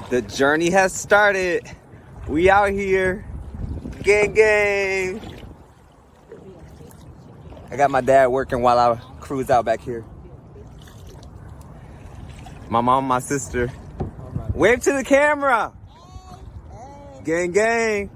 The journey has started. We out here. Gang, gang. I got my dad working while I cruise out back here. My mom, my sister. Wave to the camera. Gang, gang.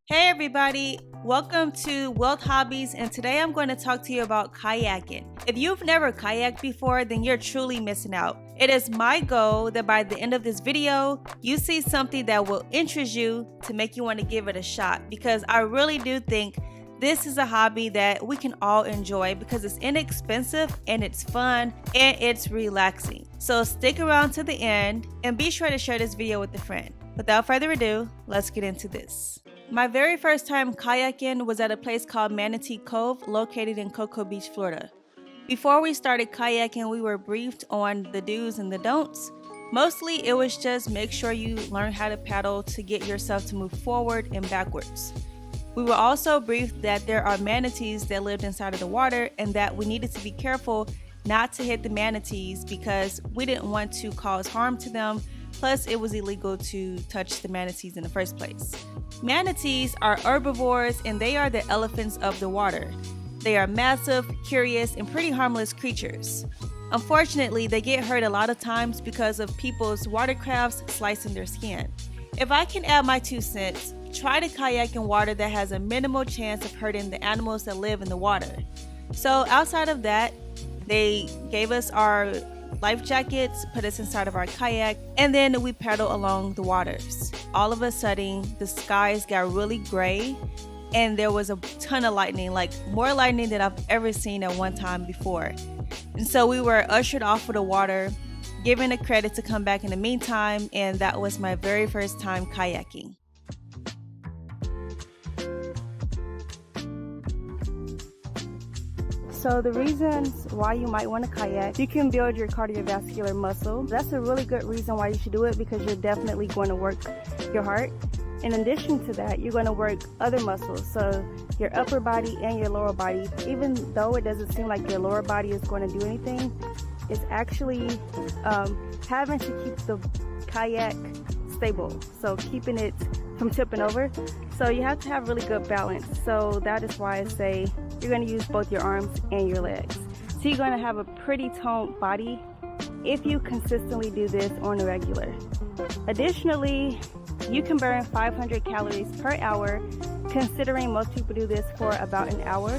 Hey everybody, welcome to Wealth Hobbies, and today I'm going to talk to you about kayaking. If you've never kayaked before, then you're truly missing out. It is my goal that by the end of this video, you see something that will interest you to make you want to give it a shot, because I really do think this is a hobby that we can all enjoy because it's inexpensive and it's fun and it's relaxing. So stick around to the end and be sure to share this video with a friend. Without further ado, let's get into this. My very first time kayaking was at a place called Manatee Cove, located in Cocoa Beach, Florida. Before we started kayaking, we were briefed on the do's and the don'ts. Mostly, it was just make sure you learn how to paddle to get yourself to move forward and backwards. We were also briefed that there are manatees that lived inside of the water and that we needed to be careful not to hit the manatees because we didn't want to cause harm to them. Plus, it was illegal to touch the manatees in the first place. Manatees are herbivores and they are the elephants of the water. They are massive, curious, and pretty harmless creatures. Unfortunately, they get hurt a lot of times because of people's watercrafts slicing their skin. If I can add my 2 cents, try to kayak in water that has a minimal chance of hurting the animals that live in the water. So outside of that, they gave us our life jackets, put us inside of our kayak, and then we paddle along the waters. All of a sudden, the skies got really gray and there was a ton of lightning, like more lightning than I've ever seen at one time before. And so we were ushered off of the water, given a credit to come back in the meantime, and that was my very first time kayaking. So the reasons why you might want to kayak, you can build your cardiovascular muscle. That's a really good reason why you should do it, because you're definitely going to work your heart. In addition to that, you're going to work other muscles, so your upper body and your lower body. Even though it doesn't seem like your lower body is going to do anything, it's actually having to keep the kayak stable, so keeping it from tipping over. So you have to have really good balance. So that is why I say you're going to use both your arms and your legs. So you're going to have a pretty toned body if you consistently do this on a regular. Additionally, you can burn 500 calories per hour, considering most people do this for about an hour.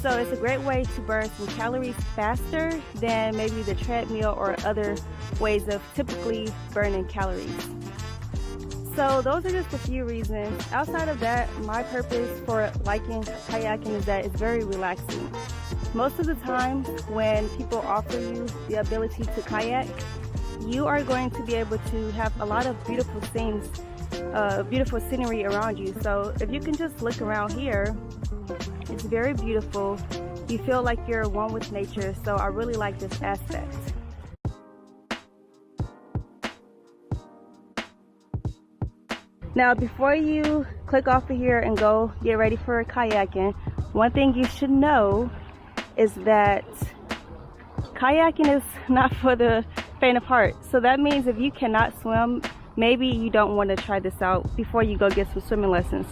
So it's a great way to burn some calories faster than maybe the treadmill or other ways of typically burning calories. So those are just a few reasons. Outside of that, my purpose for liking kayaking is that it's very relaxing. Most of the time when people offer you the ability to kayak, you are going to be able to have a lot of beautiful scenes, beautiful scenery around you. So if you can just look around here, it's very beautiful. You feel like you're one with nature, so I really like this aspect. Now, before you click off of here and go get ready for kayaking, one thing you should know is that kayaking is not for the faint of heart. So that means if you cannot swim, maybe you don't want to try this out before you go get some swimming lessons,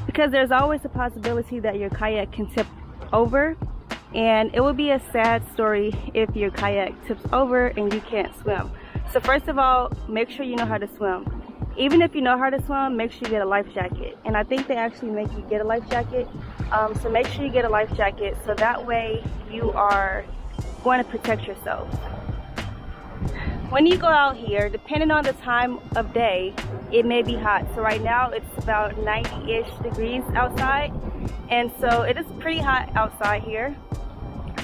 because there's always a possibility that your kayak can tip over, and it would be a sad story if your kayak tips over and you can't swim. So first of all, make sure you know how to swim. Even if you know how to swim, make sure you get a life jacket. And I think they actually make you get a life jacket. So make sure you get a life jacket, so that way you are going to protect yourself. When you go out here, depending on the time of day, it may be hot. So right now it's about 90-ish degrees outside. And so it is pretty hot outside here.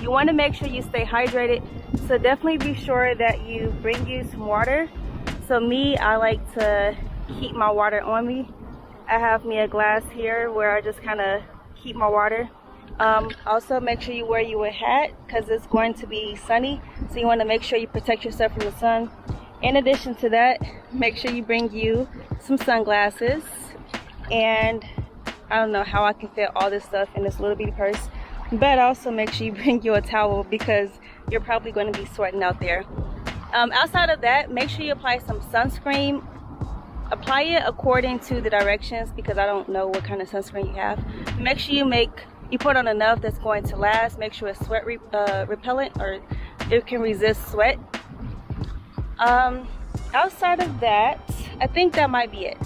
You want to make sure you stay hydrated. So definitely be sure that you bring you some water. So me, I like to keep my water on me. I have me a glass here where I just kind of keep my water. Also make sure you wear your hat because it's going to be sunny. So you want to make sure you protect yourself from the sun. In addition to that, make sure you bring you some sunglasses. And I don't know how I can fit all this stuff in this little bitty purse. But also make sure you bring you a towel because you're probably going to be sweating out there. Outside of that, make sure you apply some sunscreen apply it according to the directions because I don't know what kind of sunscreen you have. Make sure you put on enough that's going to last. Make sure it's sweat repellent, or it can resist sweat. Outside of that, I think that might be it.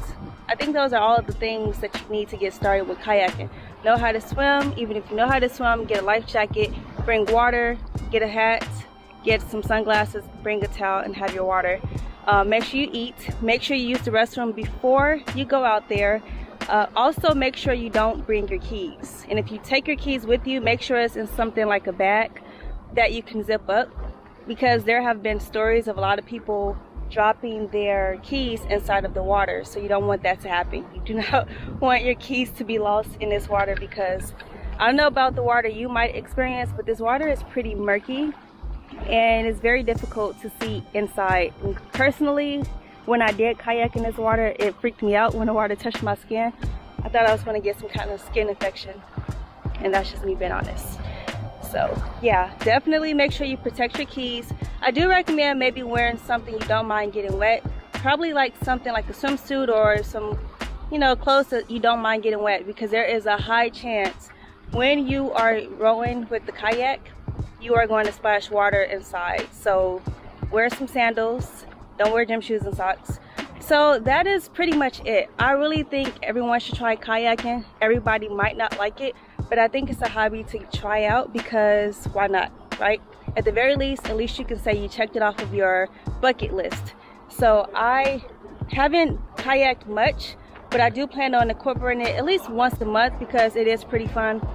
I think those are all of the things that you need to get started with kayaking. Know how to swim. Even if you know how to swim, get a life jacket, bring water, get a hat, get some sunglasses, bring a towel, and have your water. Make sure you eat. Make sure you use the restroom before you go out there. Also, make sure you don't bring your keys. And if you take your keys with you, make sure it's in something like a bag that you can zip up, because there have been stories of a lot of people dropping their keys inside of the water. So you don't want that to happen. You do not want your keys to be lost in this water, because I don't know about the water you might experience, but this water is pretty murky and it's very difficult to see inside. And personally, when I did kayak in this water, it freaked me out when the water touched my skin. I thought I was going to get some kind of skin infection, and that's just me being honest. So yeah, definitely make sure you protect your keys. I do recommend maybe wearing something you don't mind getting wet. Probably like something like a swimsuit or some, you know, clothes that you don't mind getting wet, because there is a high chance when you are rowing with the kayak, you are going to splash water inside. So wear some sandals, don't wear gym shoes and socks. So that is pretty much it. I really think everyone should try kayaking. Everybody might not like it, but I think it's a hobby to try out, because why not, right? At the very least, at least you can say you checked it off of your bucket list. So I haven't kayaked much, but I do plan on incorporating it at least once a month, because it is pretty fun.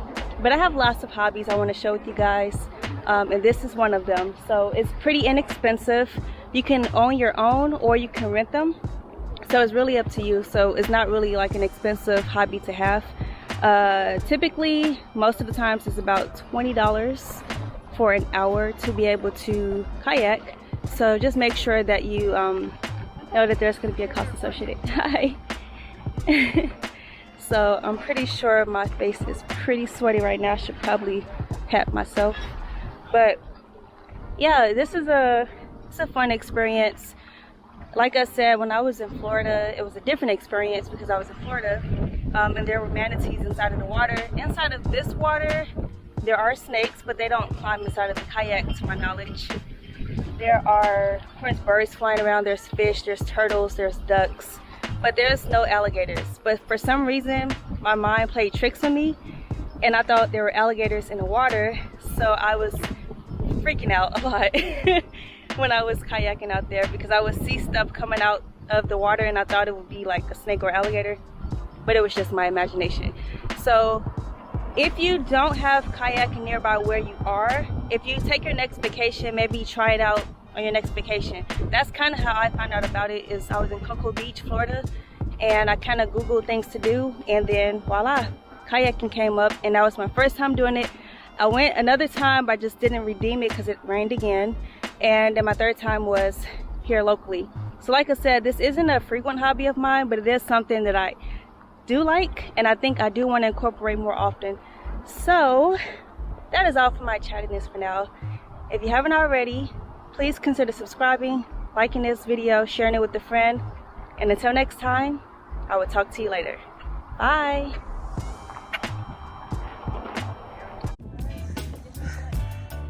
But I have lots of hobbies I want to share with you guys, and this is one of them. So it's pretty inexpensive. You can own your own or you can rent them. So it's really up to you. So it's not really like an expensive hobby to have. Typically, most of the times it's about $20 for an hour to be able to kayak. So just make sure that you know that there's going to be a cost associated. Hi. So I'm pretty sure my face is pretty sweaty right now. I should probably pat myself. But yeah, it's a fun experience. Like I said, when I was in Florida, it was a different experience because I was in Florida, and there were manatees inside of the water. Inside of this water, there are snakes, but they don't climb inside of the kayak, to my knowledge. There are, of course, birds flying around. There's fish, there's turtles, there's ducks, but there's no alligators. But for some reason, my mind played tricks on me, and I thought there were alligators in the water, so I was freaking out a lot when I was kayaking out there, because I would see stuff coming out of the water and I thought it would be like a snake or alligator, but it was just my imagination. So if you don't have kayaking nearby where you are, if you take your next vacation, maybe try it out on your next vacation. That's kind of how I found out about it. Is I was in Cocoa Beach, Florida, and I kind of Googled things to do, and then voila, kayaking came up, and that was my first time doing it. I went another time, but I just didn't redeem it because it rained again. And then my third time was here locally. So like I said, this isn't a frequent hobby of mine, but it is something that I do like, and I think I do want to incorporate more often. So that is all for my chattiness for now. If you haven't already, please consider subscribing, liking this video, sharing it with a friend. And until next time, I will talk to you later. Bye.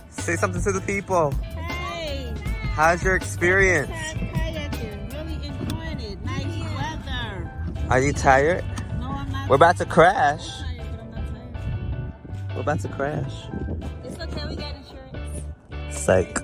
Say something to the people. Hey, How's your experience? kayaking, really enjoying it. Nice weather. Are you tired? No, I'm not. We're about to crash. I'm tired, but I'm not tired. We're about to crash. It's okay, we got insurance. Psych.